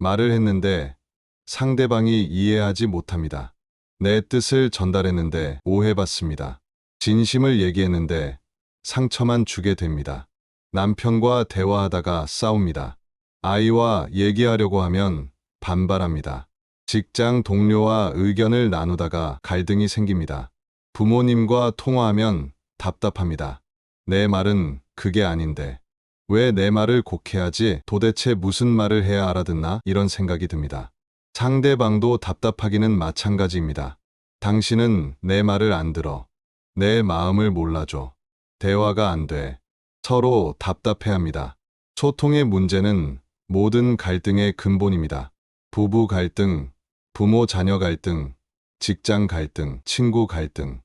말을 했는데 상대방이 이해하지 못합니다. 내 뜻을 전달했는데 오해받습니다. 진심을 얘기했는데 상처만 주게 됩니다. 남편과 대화하다가 싸웁니다. 아이와 얘기하려고 하면 반발합니다. 직장 동료와 의견을 나누다가 갈등이 생깁니다. 부모님과 통화하면 답답합니다. 내 말은 그게 아닌데 왜 내 말을 곡해하지? 도대체 무슨 말을 해야 알아듣나? 이런 생각이 듭니다. 상대방도 답답하기는 마찬가지입니다. 당신은 내 말을 안 들어. 내 마음을 몰라줘. 대화가 안 돼. 서로 답답해합니다. 소통의 문제는 모든 갈등의 근본입니다. 부부 갈등, 부모 자녀 갈등, 직장 갈등, 친구 갈등.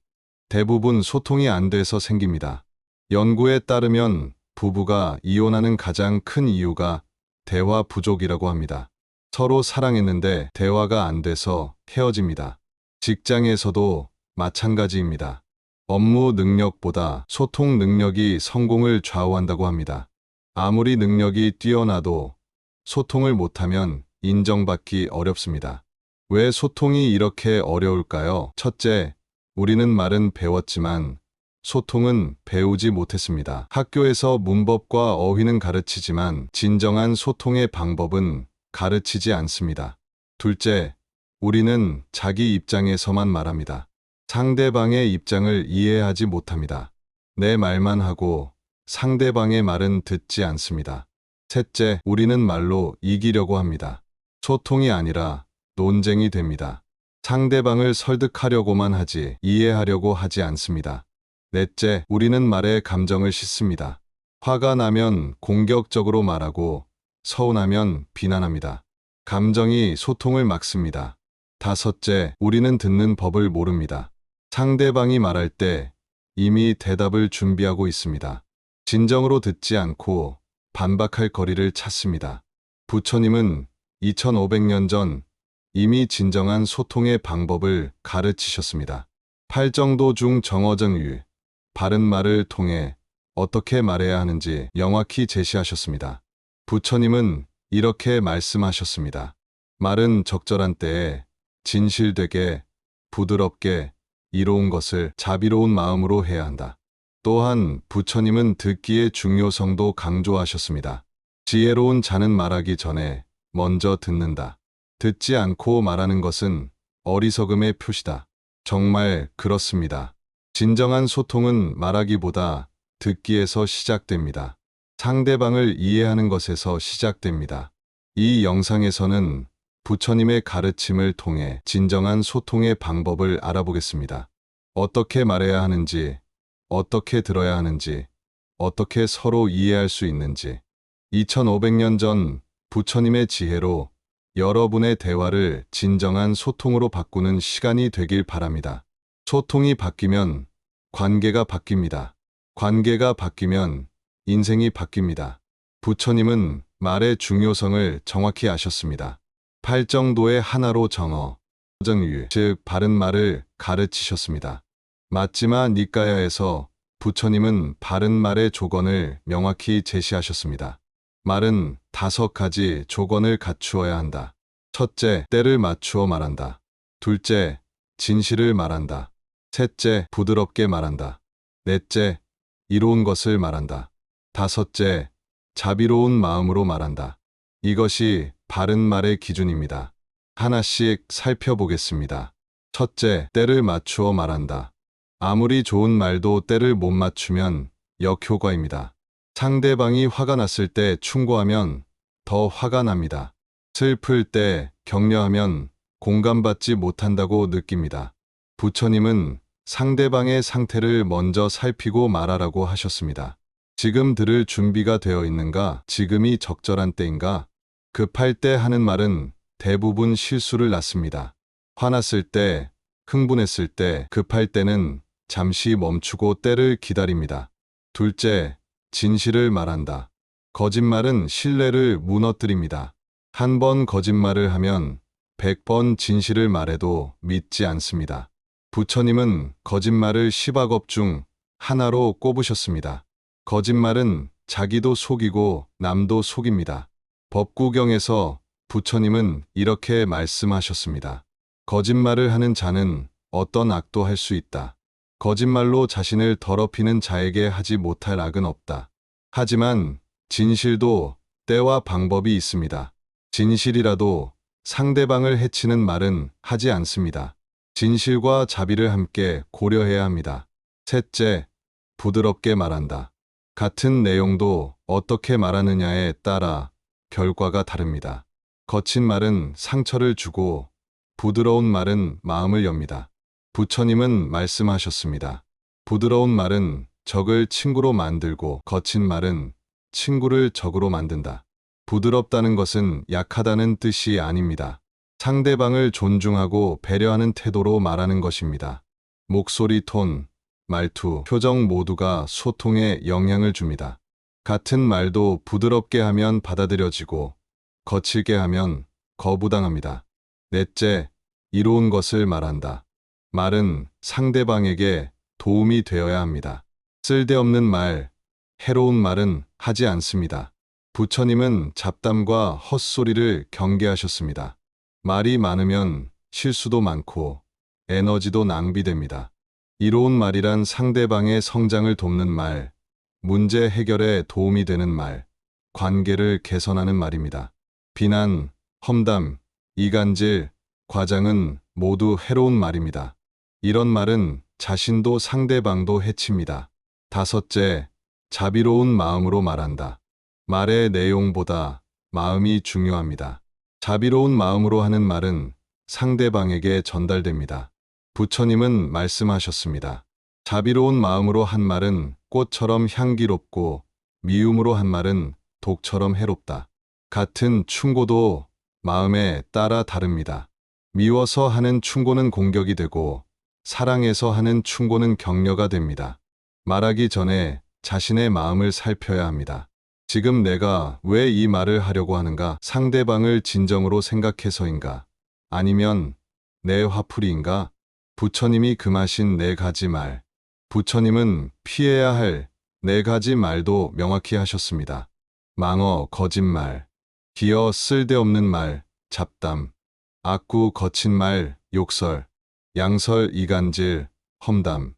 대부분 소통이 안 돼서 생깁니다. 연구에 따르면 부부가 이혼하는 가장 큰 이유가 대화 부족이라고 합니다. 서로 사랑했는데 대화가 안 돼서 헤어집니다. 직장에서도 마찬가지입니다. 업무 능력보다 소통 능력이 성공을 좌우한다고 합니다. 아무리 능력이 뛰어나도 소통을 못하면 인정받기 어렵습니다. 왜 소통이 이렇게 어려울까요? 첫째, 우리는 말은 배웠지만 소통은 배우지 못했습니다. 학교에서 문법과 어휘는 가르치지만 진정한 소통의 방법은 가르치지 않습니다. 둘째, 우리는 자기 입장에서만 말합니다. 상대방의 입장을 이해하지 못합니다. 내 말만 하고 상대방의 말은 듣지 않습니다. 셋째, 우리는 말로 이기려고 합니다. 소통이 아니라 논쟁이 됩니다. 상대방을 설득하려고만 하지 이해하려고 하지 않습니다. 넷째, 우리는 말에 감정을 싣습니다. 화가 나면 공격적으로 말하고 서운하면 비난합니다. 감정이 소통을 막습니다. 다섯째, 우리는 듣는 법을 모릅니다. 상대방이 말할 때 이미 대답을 준비하고 있습니다. 진정으로 듣지 않고 반박할 거리를 찾습니다. 부처님은 2500년 전 이미 진정한 소통의 방법을 가르치셨습니다. 팔정도 중 정어정유, 바른 말을 통해 어떻게 말해야 하는지 명확히 제시하셨습니다. 부처님은 이렇게 말씀하셨습니다. 말은 적절한 때에 진실되게, 부드럽게, 이로운 것을 자비로운 마음으로 해야 한다. 또한 부처님은 듣기의 중요성도 강조하셨습니다. 지혜로운 자는 말하기 전에 먼저 듣는다. 듣지 않고 말하는 것은 어리석음의 표시다. 정말 그렇습니다. 진정한 소통은 말하기보다 듣기에서 시작됩니다. 상대방을 이해하는 것에서 시작됩니다. 이 영상에서는 부처님의 가르침을 통해 진정한 소통의 방법을 알아보겠습니다. 어떻게 말해야 하는지, 어떻게 들어야 하는지, 어떻게 서로 이해할 수 있는지. 2500년 전 부처님의 지혜로 여러분의 대화를 진정한 소통으로 바꾸는 시간이 되길 바랍니다. 소통이 바뀌면 관계가 바뀝니다. 관계가 바뀌면 인생이 바뀝니다. 부처님은 말의 중요성을 정확히 아셨습니다. 팔정도의 하나로 정어, 정유, 즉 바른 말을 가르치셨습니다. 마찌마 니까야에서 부처님은 바른 말의 조건을 명확히 제시하셨습니다. 말은 5가지 조건을 갖추어야 한다. 첫째, 때를 맞추어 말한다. 둘째, 진실을 말한다. 셋째, 부드럽게 말한다. 넷째, 이로운 것을 말한다. 다섯째, 자비로운 마음으로 말한다. 이것이 바른 말의 기준입니다. 하나씩 살펴보겠습니다. 첫째, 때를 맞추어 말한다. 아무리 좋은 말도 때를 못 맞추면 역효과입니다. 상대방이 화가 났을 때 충고하면 더 화가 납니다. 슬플 때 격려하면 공감받지 못한다고 느낍니다. 부처님은 상대방의 상태를 먼저 살피고 말하라고 하셨습니다. 지금 들을 준비가 되어 있는가? 지금이 적절한 때인가? 급할 때 하는 말은 대부분 실수를 낳습니다. 화났을 때, 흥분했을 때, 급할 때는 잠시 멈추고 때를 기다립니다. 둘째, 진실을 말한다. 거짓말은 신뢰를 무너뜨립니다. 한 번 거짓말을 하면 100번 진실을 말해도 믿지 않습니다. 부처님은 거짓말을 10악업 중 하나로 꼽으셨습니다. 거짓말은 자기도 속이고 남도 속입니다. 법구경에서 부처님은 이렇게 말씀하셨습니다. 거짓말을 하는 자는 어떤 악도 할 수 있다. 거짓말로 자신을 더럽히는 자에게 하지 못할 악은 없다. 하지만 진실도 때와 방법이 있습니다. 진실이라도 상대방을 해치는 말은 하지 않습니다. 진실과 자비를 함께 고려해야 합니다. 셋째, 부드럽게 말한다. 같은 내용도 어떻게 말하느냐에 따라 결과가 다릅니다. 거친 말은 상처를 주고 부드러운 말은 마음을 엽니다. 부처님은 말씀하셨습니다. 부드러운 말은 적을 친구로 만들고 거친 말은 친구를 적으로 만든다. 부드럽다는 것은 약하다는 뜻이 아닙니다. 상대방을 존중하고 배려하는 태도로 말하는 것입니다. 목소리 톤, 말투, 표정 모두가 소통에 영향을 줍니다. 같은 말도 부드럽게 하면 받아들여지고 거칠게 하면 거부당합니다. 넷째, 이로운 것을 말한다. 말은 상대방에게 도움이 되어야 합니다. 쓸데없는 말, 해로운 말은 하지 않습니다. 부처님은 잡담과 헛소리를 경계하셨습니다. 말이 많으면 실수도 많고 에너지도 낭비됩니다. 이로운 말이란 상대방의 성장을 돕는 말, 문제 해결에 도움이 되는 말, 관계를 개선하는 말입니다. 비난, 험담, 이간질, 과장은 모두 해로운 말입니다. 이런 말은 자신도 상대방도 해칩니다. 다섯째, 자비로운 마음으로 말한다. 말의 내용보다 마음이 중요합니다. 자비로운 마음으로 하는 말은 상대방에게 전달됩니다. 부처님은 말씀하셨습니다. 자비로운 마음으로 한 말은 꽃처럼 향기롭고 미움으로 한 말은 독처럼 해롭다. 같은 충고도 마음에 따라 다릅니다. 미워서 하는 충고는 공격이 되고 사랑해서 하는 충고는 격려가 됩니다. 말하기 전에 자신의 마음을 살펴야 합니다. 지금 내가 왜 이 말을 하려고 하는가? 상대방을 진정으로 생각해서인가? 아니면 내 화풀이인가? 부처님이 금하신 네 가지 말. 부처님은 피해야 할 네 가지 말도 명확히 하셨습니다. 망어, 거짓말, 기어, 쓸데없는 말, 잡담, 악구, 거친 말, 욕설, 양설, 이간질, 험담.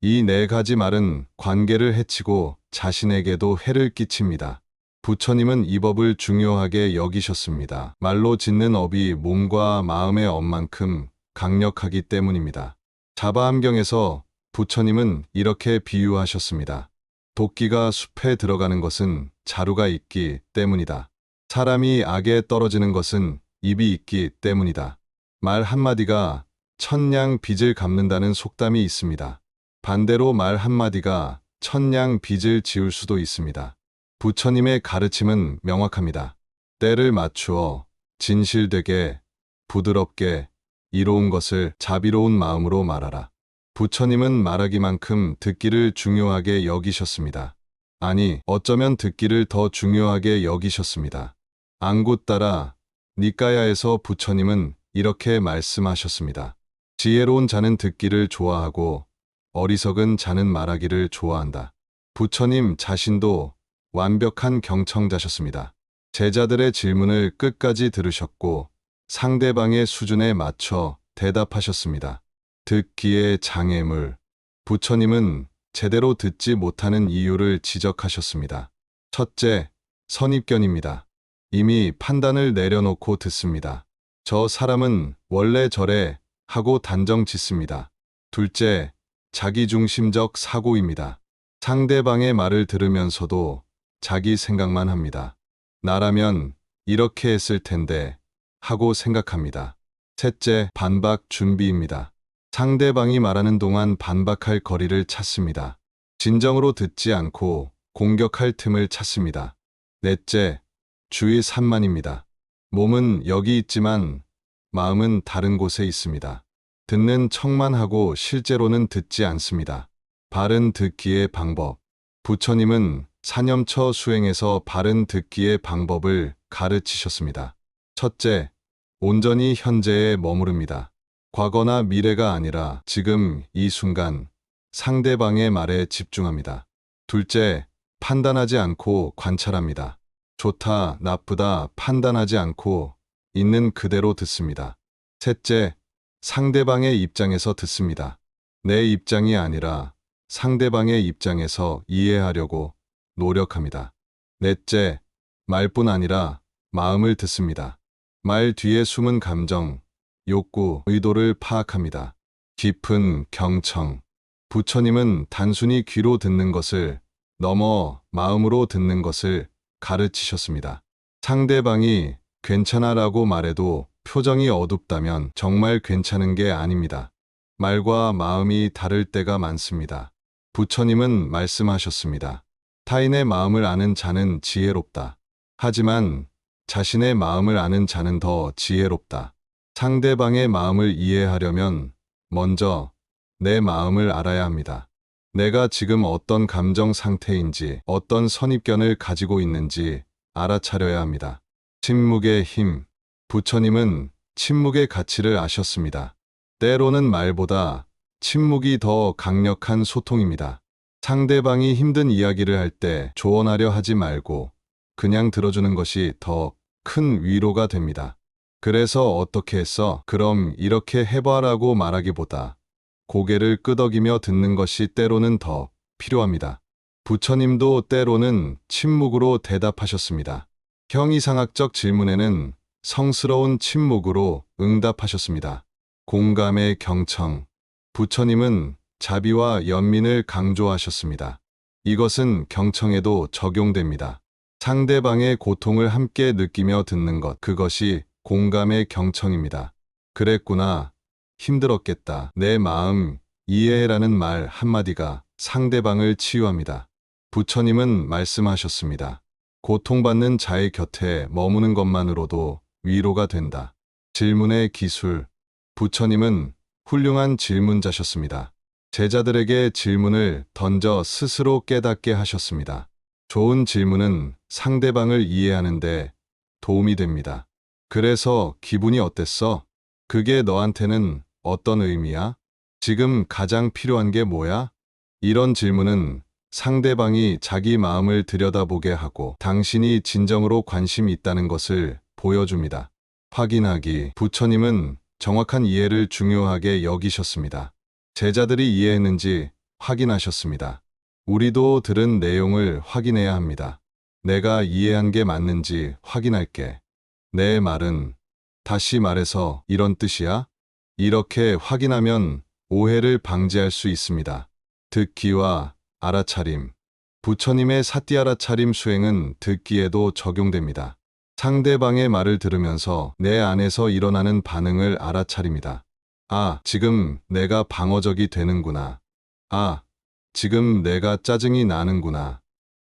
이 네 가지 말은 관계를 해치고 자신에게도 해를 끼칩니다. 부처님은 이 법을 중요하게 여기셨습니다. 말로 짓는 업이 몸과 마음의 업만큼 강력하기 때문입니다. 자바암경에서 부처님은 이렇게 비유하셨습니다. 도끼가 숲에 들어가는 것은 자루가 있기 때문이다. 사람이 악에 떨어지는 것은 입이 있기 때문이다. 말 한마디가 천냥 빚을 갚는다는 속담이 있습니다. 반대로 말 한마디가 천냥 빚을 지울 수도 있습니다. 부처님의 가르침은 명확합니다. 때를 맞추어 진실되게, 부드럽게, 이로운 것을 자비로운 마음으로 말하라. 부처님은 말하기만큼 듣기를 중요하게 여기셨습니다. 아니, 어쩌면 듣기를 더 중요하게 여기셨습니다. 앙구따라 니까야에서 부처님은 이렇게 말씀하셨습니다. 지혜로운 자는 듣기를 좋아하고 어리석은 자는 말하기를 좋아한다. 부처님 자신도 완벽한 경청자셨습니다. 제자들의 질문을 끝까지 들으셨고 상대방의 수준에 맞춰 대답하셨습니다. 듣기의 장애물. 부처님은 제대로 듣지 못하는 이유를 지적하셨습니다. 첫째, 선입견입니다. 이미 판단을 내려놓고 듣습니다. 저 사람은 원래 저래 하고 단정 짓습니다. 둘째, 자기중심적 사고입니다. 상대방의 말을 들으면서도 자기 생각만 합니다. 나라면 이렇게 했을 텐데 하고 생각합니다. 셋째, 반박 준비입니다. 상대방이 말하는 동안 반박할 거리를 찾습니다. 진정으로 듣지 않고 공격할 틈을 찾습니다. 넷째, 주의 산만입니다. 몸은 여기 있지만 마음은 다른 곳에 있습니다. 듣는 척만 하고 실제로는 듣지 않습니다. 바른 듣기의 방법. 부처님은 사념처 수행에서 바른 듣기의 방법을 가르치셨습니다. 첫째, 온전히 현재에 머무릅니다. 과거나 미래가 아니라 지금 이 순간 상대방의 말에 집중합니다. 둘째, 판단하지 않고 관찰합니다. 좋다, 나쁘다 판단하지 않고 있는 그대로 듣습니다. 셋째, 상대방의 입장에서 듣습니다. 내 입장이 아니라 상대방의 입장에서 이해하려고 노력합니다. 넷째, 말뿐 아니라 마음을 듣습니다. 말 뒤에 숨은 감정, 욕구, 의도를 파악합니다. 깊은 경청. 부처님은 단순히 귀로 듣는 것을 넘어 마음으로 듣는 것을 가르치셨습니다. 상대방이 괜찮아라고 말해도 표정이 어둡다면 정말 괜찮은 게 아닙니다. 말과 마음이 다를 때가 많습니다. 부처님은 말씀하셨습니다. 타인의 마음을 아는 자는 지혜롭다. 하지만 자신의 마음을 아는 자는 더 지혜롭다. 상대방의 마음을 이해하려면 먼저 내 마음을 알아야 합니다. 내가 지금 어떤 감정 상태인지, 어떤 선입견을 가지고 있는지 알아차려야 합니다. 침묵의 힘. 부처님은 침묵의 가치를 아셨습니다. 때로는 말보다 침묵이 더 강력한 소통입니다. 상대방이 힘든 이야기를 할 때 조언하려 하지 말고 그냥 들어주는 것이 더 큰 위로가 됩니다. 그래서 어떻게 했어? 그럼 이렇게 해봐라고 말하기보다 고개를 끄덕이며 듣는 것이 때로는 더 필요합니다. 부처님도 때로는 침묵으로 대답하셨습니다. 형이상학적 질문에는 성스러운 침묵으로 응답하셨습니다. 공감의 경청. 부처님은 자비와 연민을 강조하셨습니다. 이것은 경청에도 적용됩니다. 상대방의 고통을 함께 느끼며 듣는 것, 그것이 공감의 경청입니다. 그랬구나. 힘들었겠다. 내 마음 이해해라는 말 한마디가 상대방을 치유합니다. 부처님은 말씀하셨습니다. 고통받는 자의 곁에 머무는 것만으로도 위로가 된다. 질문의 기술. 부처님은 훌륭한 질문자셨습니다. 제자들에게 질문을 던져 스스로 깨닫게 하셨습니다. 좋은 질문은 상대방을 이해하는데 도움이 됩니다. 그래서 기분이 어땠어? 그게 너한테는 어떤 의미야? 지금 가장 필요한 게 뭐야? 이런 질문은 상대방이 자기 마음을 들여다보게 하고 당신이 진정으로 관심이 있다는 것을 보여줍니다. 확인하기. 부처님은 정확한 이해를 중요하게 여기셨습니다. 제자들이 이해했는지 확인하셨습니다. 우리도 들은 내용을 확인해야 합니다. 내가 이해한 게 맞는지 확인할게. 내 말은 다시 말해서 이런 뜻이야? 이렇게 확인하면 오해를 방지할 수 있습니다. 듣기와 알아차림. 부처님의 사띠 알아차림 수행은 듣기에도 적용됩니다. 상대방의 말을 들으면서 내 안에서 일어나는 반응을 알아차립니다. 아, 지금 내가 방어적이 되는구나. 아, 지금 내가 짜증이 나는구나.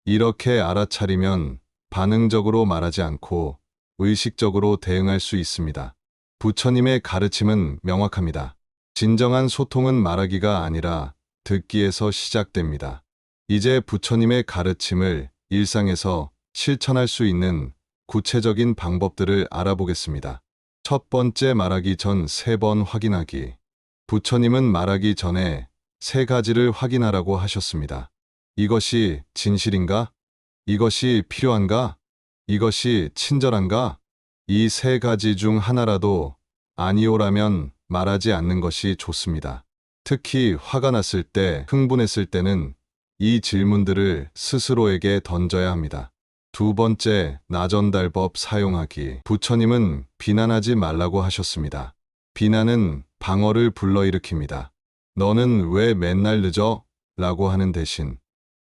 이렇게 알아차리면 반응적으로 말하지 않고 의식적으로 대응할 수 있습니다. 부처님의 가르침은 명확합니다. 진정한 소통은 말하기가 아니라 듣기에서 시작됩니다. 이제 부처님의 가르침을 일상에서 실천할 수 있는 구체적인 방법들을 알아보겠습니다. 첫 번째, 말하기 전 3번 확인하기. 부처님은 말하기 전에 3가지를 확인하라고 하셨습니다. 이것이 진실인가? 이것이 필요한가? 이것이 친절한가? 이 3가지 중 하나라도 아니오라면 말하지 않는 것이 좋습니다. 특히 화가 났을 때, 흥분했을 때는 이 질문들을 스스로에게 던져야 합니다. 두 번째, 나전달법 사용하기. 부처님은 비난하지 말라고 하셨습니다. 비난은 방어를 불러일으킵니다. 너는 왜 맨날 늦어? 라고 하는 대신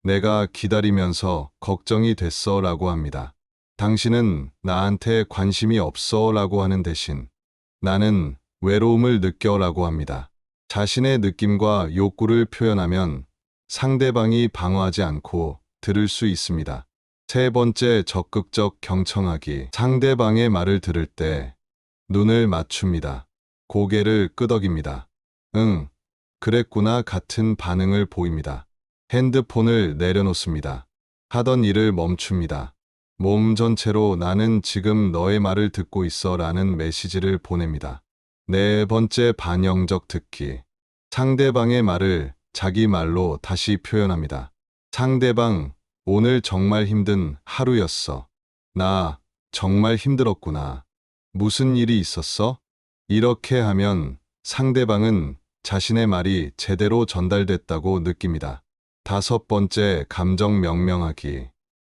내가 기다리면서 걱정이 됐어 라고 합니다. 당신은 나한테 관심이 없어 라고 하는 대신 나는 외로움을 느껴 라고 합니다. 자신의 느낌과 욕구를 표현하면 상대방이 방어하지 않고 들을 수 있습니다. 세 번째, 적극적 경청하기. 상대방의 말을 들을 때 눈을 맞춥니다. 고개를 끄덕입니다. 응, 그랬구나 같은 반응을 보입니다. 핸드폰을 내려놓습니다. 하던 일을 멈춥니다. 몸 전체로 나는 지금 너의 말을 듣고 있어 라는 메시지를 보냅니다. 네 번째, 반영적 듣기. 상대방의 말을 자기 말로 다시 표현합니다. 상대방, 오늘 정말 힘든 하루였어. 나 정말 힘들었구나. 무슨 일이 있었어? 이렇게 하면 상대방은 자신의 말이 제대로 전달됐다고 느낍니다. 다섯 번째, 감정 명명하기.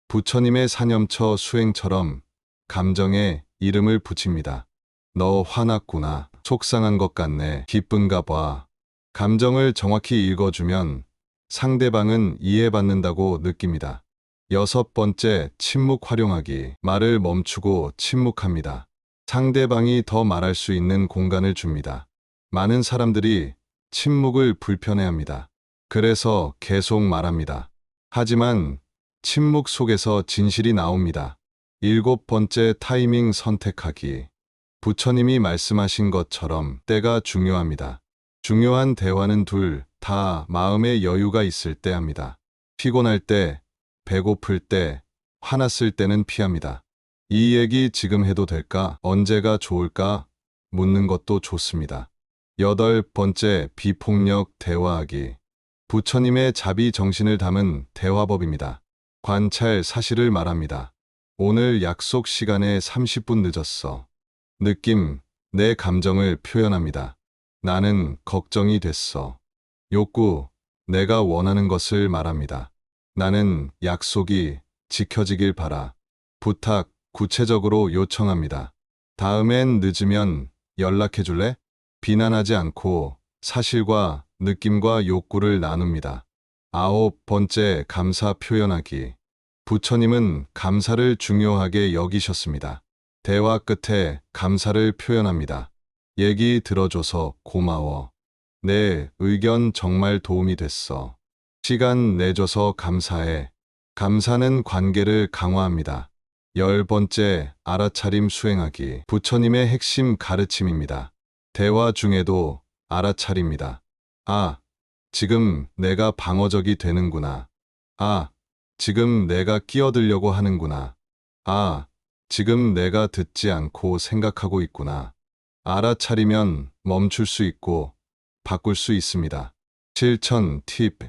부처님의 사념처 수행처럼 감정에 이름을 붙입니다. 너 화났구나. 속상한 것 같네. 기쁜가 봐. 감정을 정확히 읽어주면 상대방은 이해받는다고 느낍니다. 여섯 번째, 침묵 활용하기. 말을 멈추고 침묵합니다. 상대방이 더 말할 수 있는 공간을 줍니다. 많은 사람들이 침묵을 불편해합니다. 그래서 계속 말합니다. 하지만 침묵 속에서 진실이 나옵니다. 일곱 번째, 타이밍 선택하기. 부처님이 말씀하신 것처럼 때가 중요합니다. 중요한 대화는 둘 다 마음의 여유가 있을 때 합니다. 피곤할 때, 배고플 때, 화났을 때는 피합니다. 이 얘기 지금 해도 될까? 언제가 좋을까? 묻는 것도 좋습니다. 여덟 번째, 비폭력 대화하기. 부처님의 자비 정신을 담은 대화법입니다. 관찰 사실을 말합니다. 오늘 약속 시간에 30분 늦었어. 느낌, 내 감정을 표현합니다. 나는 걱정이 됐어. 욕구, 내가 원하는 것을 말합니다. 나는 약속이 지켜지길 바라. 부탁, 구체적으로 요청합니다. 다음엔 늦으면 연락해 줄래? 비난하지 않고 사실과 느낌과 욕구를 나눕니다. 아홉 번째, 감사 표현하기. 부처님은 감사를 중요하게 여기셨습니다. 대화 끝에 감사를 표현합니다. 얘기 들어줘서 고마워. 내 의견 정말 도움이 됐어. 시간 내줘서 감사해. 감사는 관계를 강화합니다. 열 번째, 알아차림 수행하기. 부처님의 핵심 가르침입니다. 대화 중에도 알아차립니다. 아, 지금 내가 방어적이 되는구나. 아, 지금 내가 끼어들려고 하는구나. 아, 지금 내가 듣지 않고 생각하고 있구나. 알아차리면 멈출 수 있고 바꿀 수 있습니다. 실천 팁.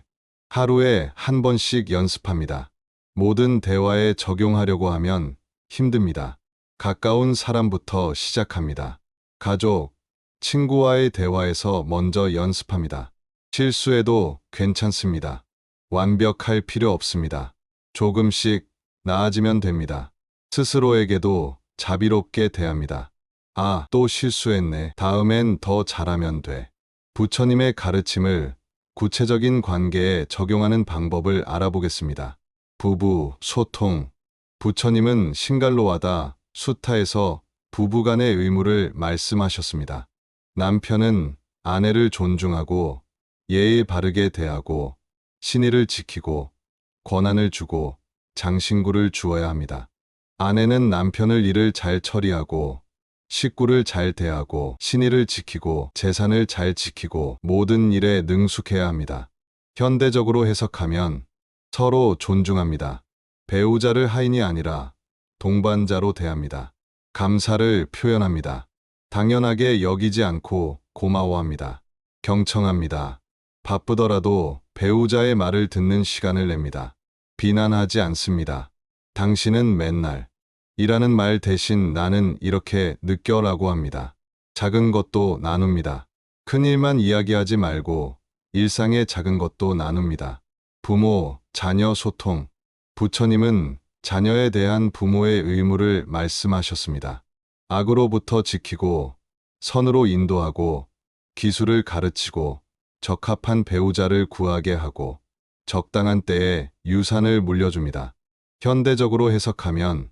하루에 한 번씩 연습합니다. 모든 대화에 적용하려고 하면 힘듭니다. 가까운 사람부터 시작합니다. 가족, 친구와의 대화에서 먼저 연습합니다. 실수해도 괜찮습니다. 완벽할 필요 없습니다. 조금씩 나아지면 됩니다. 스스로에게도 자비롭게 대합니다. 아, 또 실수했네. 다음엔 더 잘하면 돼. 부처님의 가르침을 구체적인 관계에 적용하는 방법을 알아보겠습니다. 부부, 소통. 부처님은 신갈로와다 수타에서 부부간의 의무를 말씀하셨습니다. 남편은 아내를 존중하고 예의 바르게 대하고 신의를 지키고 권한을 주고 장신구를 주어야 합니다. 아내는 남편을 일을 잘 처리하고 식구를 잘 대하고 신의를 지키고 재산을 잘 지키고 모든 일에 능숙해야 합니다. 현대적으로 해석하면 서로 존중합니다. 배우자를 하인이 아니라 동반자로 대합니다. 감사를 표현합니다. 당연하게 여기지 않고 고마워합니다. 경청합니다. 바쁘더라도 배우자의 말을 듣는 시간을 냅니다. 비난하지 않습니다. 당신은 맨날 이라는 말 대신 나는 이렇게 느껴라고 합니다. 작은 것도 나눕니다. 큰 일만 이야기하지 말고 일상의 작은 것도 나눕니다. 부모, 자녀 소통. 부처님은 자녀에 대한 부모의 의무를 말씀하셨습니다. 악으로부터 지키고 선으로 인도하고 기술을 가르치고 적합한 배우자를 구하게 하고 적당한 때에 유산을 물려줍니다. 현대적으로 해석하면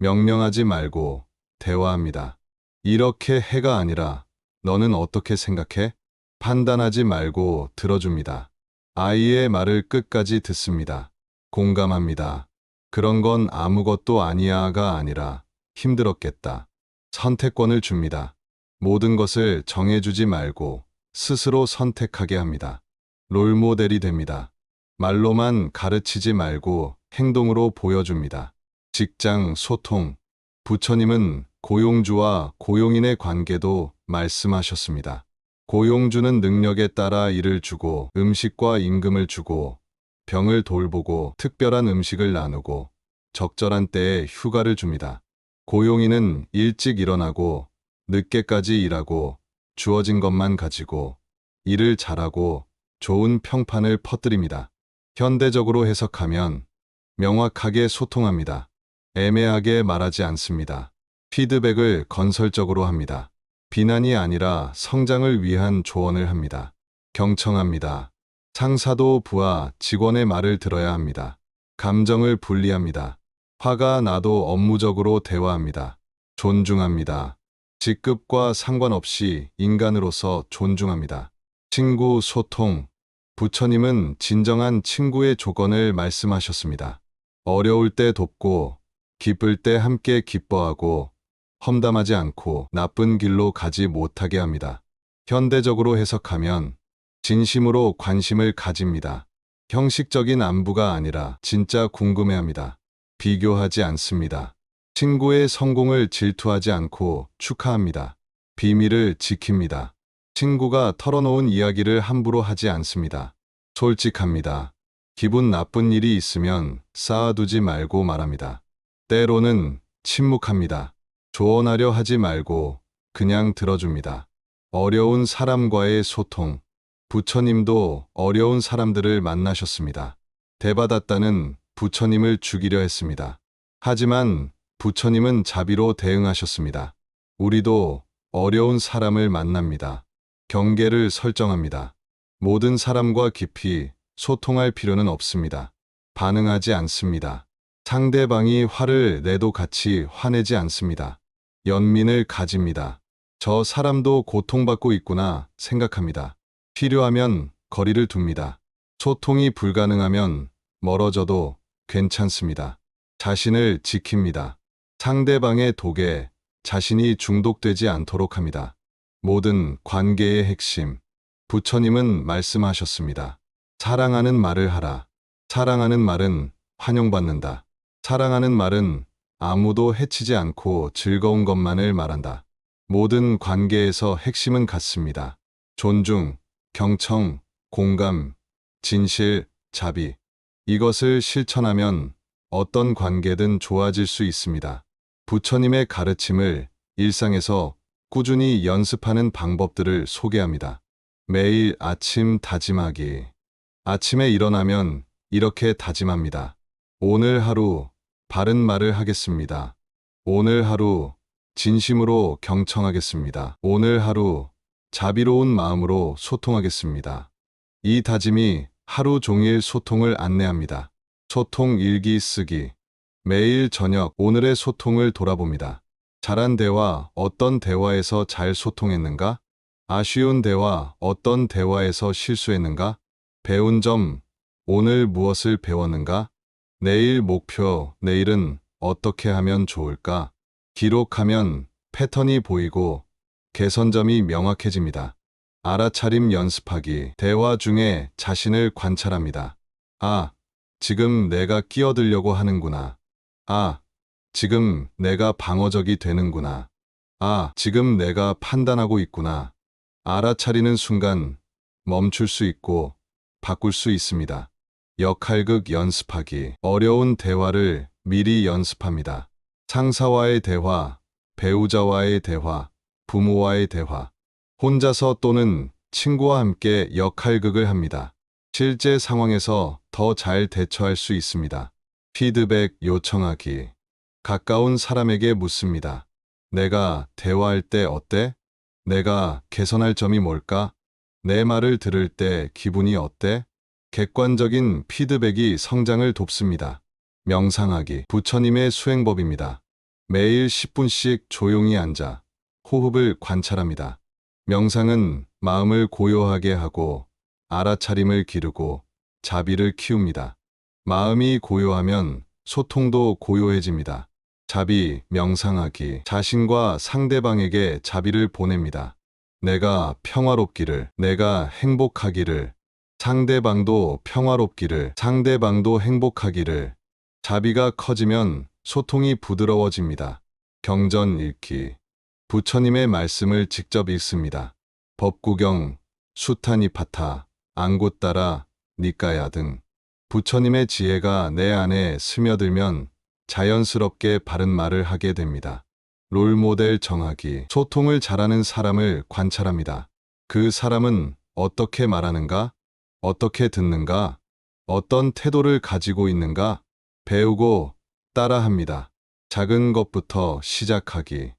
명령하지 말고 대화합니다. 이렇게 해가 아니라 너는 어떻게 생각해? 판단하지 말고 들어줍니다. 아이의 말을 끝까지 듣습니다. 공감합니다. 그런 건 아무것도 아니야가 아니라 힘들었겠다. 선택권을 줍니다. 모든 것을 정해주지 말고 스스로 선택하게 합니다. 롤모델이 됩니다. 말로만 가르치지 말고 행동으로 보여줍니다. 직장 소통. 부처님은 고용주와 고용인의 관계도 말씀하셨습니다. 고용주는 능력에 따라 일을 주고 음식과 임금을 주고 병을 돌보고 특별한 음식을 나누고 적절한 때에 휴가를 줍니다. 고용인은 일찍 일어나고 늦게까지 일하고 주어진 것만 가지고 일을 잘하고 좋은 평판을 퍼뜨립니다. 현대적으로 해석하면 명확하게 소통합니다. 애매하게 말하지 않습니다. 피드백을 건설적으로 합니다. 비난이 아니라 성장을 위한 조언을 합니다. 경청합니다. 상사도 부하, 직원의 말을 들어야 합니다. 감정을 분리합니다. 화가 나도 업무적으로 대화합니다. 존중합니다. 직급과 상관없이 인간으로서 존중합니다. 친구 소통. 부처님은 진정한 친구의 조건을 말씀하셨습니다. 어려울 때 돕고, 기쁠 때 함께 기뻐하고, 험담하지 않고 나쁜 길로 가지 못하게 합니다. 현대적으로 해석하면 진심으로 관심을 가집니다. 형식적인 안부가 아니라 진짜 궁금해합니다. 비교하지 않습니다. 친구의 성공을 질투하지 않고 축하합니다. 비밀을 지킵니다. 친구가 털어놓은 이야기를 함부로 하지 않습니다. 솔직합니다. 기분 나쁜 일이 있으면 쌓아두지 말고 말합니다. 때로는 침묵합니다. 조언하려 하지 말고 그냥 들어줍니다. 어려운 사람과의 소통. 부처님도 어려운 사람들을 만나셨습니다. 대받았다는 부처님을 죽이려 했습니다. 하지만 부처님은 자비로 대응하셨습니다. 우리도 어려운 사람을 만납니다. 경계를 설정합니다. 모든 사람과 깊이 소통할 필요는 없습니다. 반응하지 않습니다. 상대방이 화를 내도 같이 화내지 않습니다. 연민을 가집니다. 저 사람도 고통받고 있구나 생각합니다. 필요하면 거리를 둡니다. 소통이 불가능하면 멀어져도 괜찮습니다. 자신을 지킵니다. 상대방의 독에 자신이 중독되지 않도록 합니다. 모든 관계의 핵심. 부처님은 말씀하셨습니다. 사랑하는 말을 하라. 사랑하는 말은 환영받는다. 사랑하는 말은 아무도 해치지 않고 즐거운 것만을 말한다. 모든 관계에서 핵심은 같습니다. 존중, 경청, 공감, 진실, 자비. 이것을 실천하면 어떤 관계든 좋아질 수 있습니다. 부처님의 가르침을 일상에서 꾸준히 연습하는 방법들을 소개합니다. 매일 아침 다짐하기. 아침에 일어나면 이렇게 다짐합니다. 오늘 하루 바른 말을 하겠습니다. 오늘 하루 진심으로 경청하겠습니다. 오늘 하루 자비로운 마음으로 소통하겠습니다. 이 다짐이 하루 종일 소통을 안내합니다. 소통 일기 쓰기. 매일 저녁 오늘의 소통을 돌아봅니다. 잘한 대화, 어떤 대화에서 잘 소통했는가? 아쉬운 대화, 어떤 대화에서 실수했는가? 배운 점, 오늘 무엇을 배웠는가? 내일 목표, 내일은 어떻게 하면 좋을까? 기록하면 패턴이 보이고 개선점이 명확해집니다. 알아차림 연습하기. 대화 중에 자신을 관찰합니다. 아, 지금 내가 끼어들려고 하는구나. 아, 지금 내가 방어적이 되는구나. 아, 지금 내가 판단하고 있구나. 알아차리는 순간 멈출 수 있고 바꿀 수 있습니다. 역할극 연습하기. 어려운 대화를 미리 연습합니다. 상사와의 대화, 배우자와의 대화, 부모와의 대화. 혼자서 또는 친구와 함께 역할극을 합니다. 실제 상황에서 더 잘 대처할 수 있습니다. 피드백 요청하기. 가까운 사람에게 묻습니다. 내가 대화할 때 어때? 내가 개선할 점이 뭘까? 내 말을 들을 때 기분이 어때? 객관적인 피드백이 성장을 돕습니다. 명상하기. 부처님의 수행법입니다. 매일 10분씩 조용히 앉아 호흡을 관찰합니다. 명상은 마음을 고요하게 하고 알아차림을 기르고 자비를 키웁니다. 마음이 고요하면 소통도 고요해집니다. 자비, 명상하기. 자신과 상대방에게 자비를 보냅니다. 내가 평화롭기를, 내가 행복하기를, 상대방도 평화롭기를, 상대방도 행복하기를. 자비가 커지면 소통이 부드러워집니다. 경전 읽기. 부처님의 말씀을 직접 읽습니다. 법구경, 수타니파타, 앙고따라, 니까야 등. 부처님의 지혜가 내 안에 스며들면 자연스럽게 바른 말을 하게 됩니다. 롤모델 정하기. 소통을 잘하는 사람을 관찰합니다. 그 사람은 어떻게 말하는가? 어떻게 듣는가? 어떤 태도를 가지고 있는가? 배우고 따라합니다. 작은 것부터 시작하기.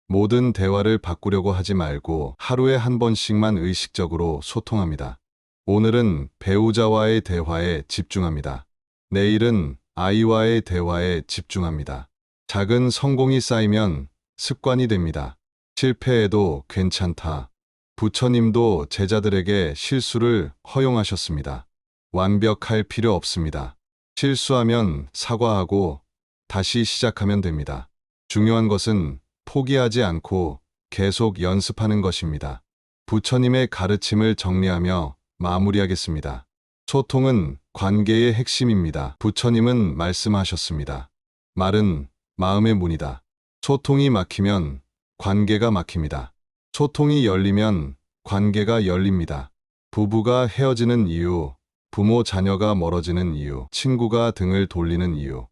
모든 대화를 바꾸려고 하지 말고 하루에 한 번씩만 의식적으로 소통합니다. 오늘은 배우자와의 대화에 집중합니다. 내일은 아이와의 대화에 집중합니다. 작은 성공이 쌓이면 습관이 됩니다. 실패해도 괜찮다. 부처님도 제자들에게 실수를 허용하셨습니다. 완벽할 필요 없습니다. 실수하면 사과하고 다시 시작하면 됩니다. 중요한 것은 포기하지 않고 계속 연습하는 것입니다. 부처님의 가르침을 정리하며 마무리하겠습니다. 소통은 관계의 핵심입니다. 부처님은 말씀하셨습니다. 말은 마음의 문이다. 소통이 막히면 관계가 막힙니다. 소통이 열리면 관계가 열립니다. 부부가 헤어지는 이유, 부모 자녀가 멀어지는 이유, 친구가 등을 돌리는 이유.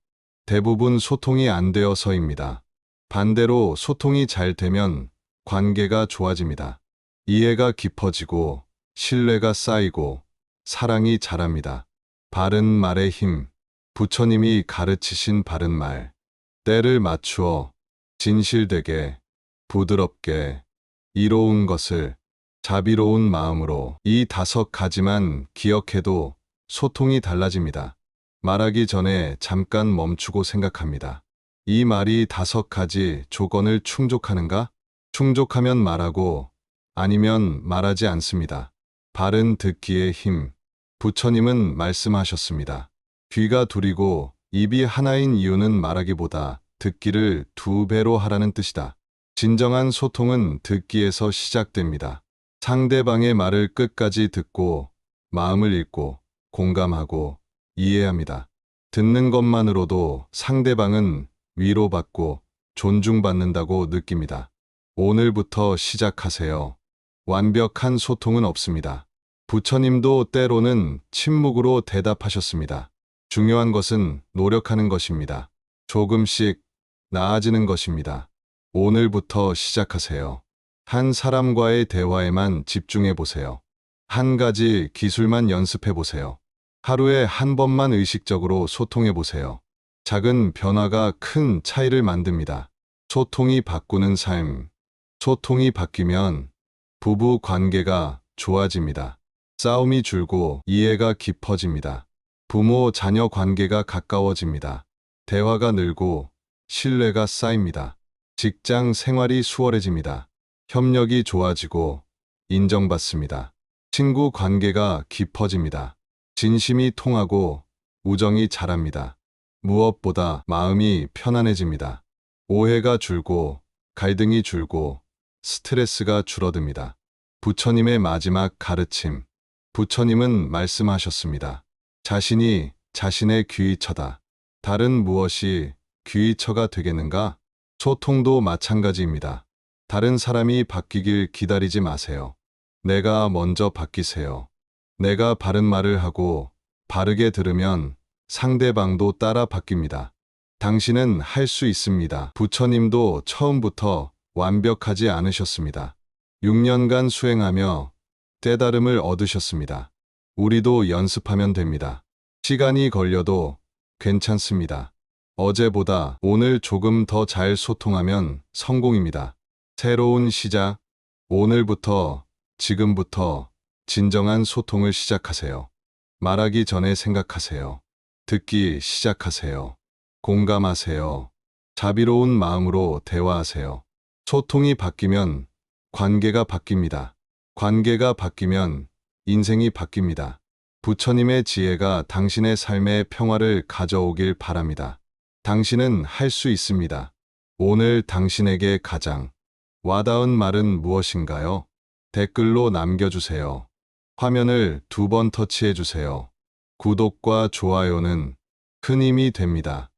대부분 소통이 안 되어서입니다. 반대로 소통이 잘 되면 관계가 좋아집니다. 이해가 깊어지고 신뢰가 쌓이고 사랑이 자랍니다. 바른 말의 힘. 부처님이 가르치신 바른 말. 때를 맞추어 진실되게 부드럽게 이로운 것을 자비로운 마음으로 이 5가지만 기억해도 소통이 달라집니다. 말하기 전에 잠깐 멈추고 생각합니다. 이 말이 5가지 조건을 충족하는가? 충족하면 말하고 아니면 말하지 않습니다. 바른 듣기의 힘. 부처님은 말씀하셨습니다. 귀가 둘이고 입이 하나인 이유는 말하기보다 듣기를 2배로 하라는 뜻이다. 진정한 소통은 듣기에서 시작됩니다. 상대방의 말을 끝까지 듣고 마음을 읽고 공감하고 이해합니다. 듣는 것만으로도 상대방은 위로받고 존중받는다고 느낍니다. 오늘부터 시작하세요. 완벽한 소통은 없습니다. 부처님도 때로는 침묵으로 대답하셨습니다. 중요한 것은 노력하는 것입니다. 조금씩 나아지는 것입니다. 오늘부터 시작하세요. 한 사람과의 대화에만 집중해 보세요. 한 가지 기술만 연습해 보세요. 하루에 한 번만 의식적으로 소통해 보세요. 작은 변화가 큰 차이를 만듭니다. 소통이 바꾸는 삶. 소통이 바뀌면 부부 관계가 좋아집니다. 싸움이 줄고 이해가 깊어집니다. 부모 자녀 관계가 가까워집니다. 대화가 늘고 신뢰가 쌓입니다. 직장 생활이 수월해집니다. 협력이 좋아지고 인정받습니다. 친구 관계가 깊어집니다. 진심이 통하고 우정이 자랍니다. 무엇보다 마음이 편안해집니다. 오해가 줄고 갈등이 줄고 스트레스가 줄어듭니다. 부처님의 마지막 가르침. 부처님은 말씀하셨습니다. 자신이 자신의 귀의처다. 다른 무엇이 귀의처가 되겠는가? 소통도 마찬가지입니다. 다른 사람이 바뀌길 기다리지 마세요. 내가 먼저 바뀌세요. 내가 바른 말을 하고 바르게 들으면 상대방도 따라 바뀝니다. 당신은 할 수 있습니다. 부처님도 처음부터 완벽하지 않으셨습니다. 6년간 수행하며 깨달음을 얻으셨습니다. 우리도 연습하면 됩니다. 시간이 걸려도 괜찮습니다. 어제보다 오늘 조금 더 잘 소통하면 성공입니다. 새로운 시작. 오늘부터, 지금부터 진정한 소통을 시작하세요. 말하기 전에 생각하세요. 듣기 시작하세요. 공감하세요. 자비로운 마음으로 대화하세요. 소통이 바뀌면 관계가 바뀝니다. 관계가 바뀌면 인생이 바뀝니다. 부처님의 지혜가 당신의 삶에 평화를 가져오길 바랍니다. 당신은 할 수 있습니다. 오늘 당신에게 가장 와닿은 말은 무엇인가요? 댓글로 남겨주세요. 화면을 2번 터치해주세요. 구독과 좋아요는 큰 힘이 됩니다.